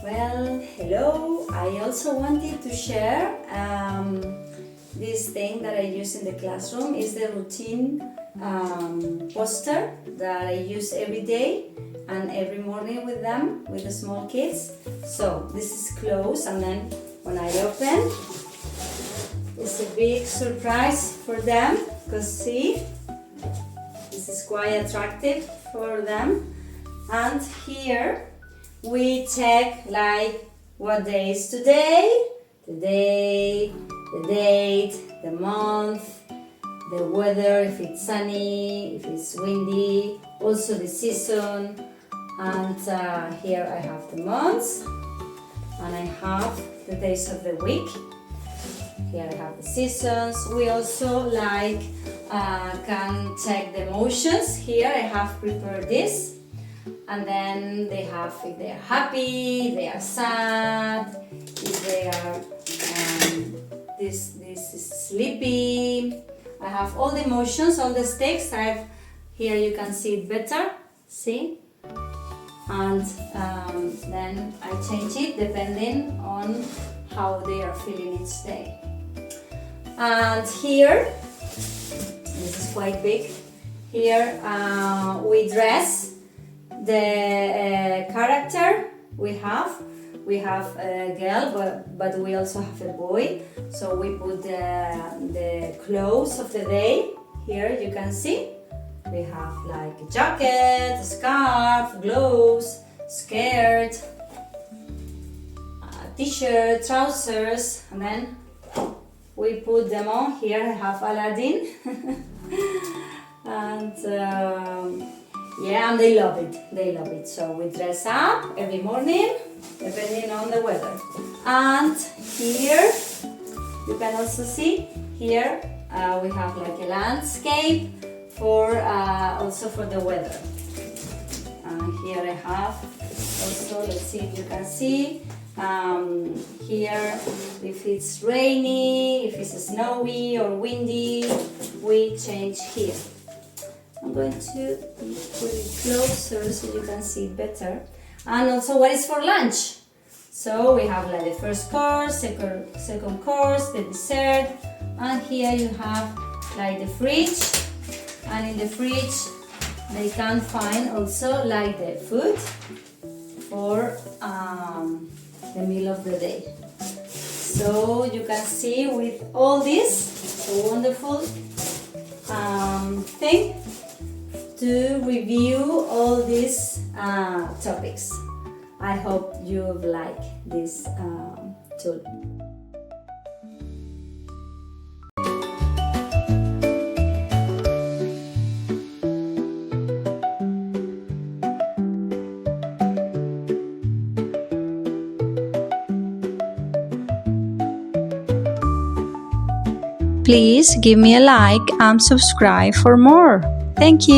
Well, hello. I also wanted to share this thing that I use in the classroom is the routine poster that I use every day and every morning with them, with the small kids. So this is closed, and then when I open, it's a big surprise for them, because see, this is quite attractive for them. And here we check like what day is today, the day, the date, the month, the weather, if it's sunny, if it's windy, also the season. And here I have the months, and I have the days of the week. Here I have the seasons. We also can check the emotions. Here I have prepared this, and then they have if they are happy, they are sad, if they are this is sleepy. I have all the emotions, all the stakes. Here you can see it better. See, and then I change it depending on how they are feeling each day. And here, this is quite big. Here we dress the character we have. We have a girl, but we also have a boy. So we put the clothes of the day. Here you can see. We have like a jacket, a scarf, gloves, skirt, a t-shirt, trousers, and then we put them on. Here I have Aladdin. And yeah, and they love it. They love it. So we dress up every morning, depending on the weather. And here you can also see. Here we have like a landscape for also for the weather. And here I have also. Let's see if you can see. Here, if it's rainy, if it's snowy or windy, we change here. I'm going to put it closer so you can see it better. And also what is for lunch. So we have like the first course, second course, the dessert, and here you have like the fridge, and in the fridge they can find also like the food for the meal of the day. So you can see with all this wonderful thing to review all these topics. I hope you like this tool. Please give me a like and subscribe for more. Thank you.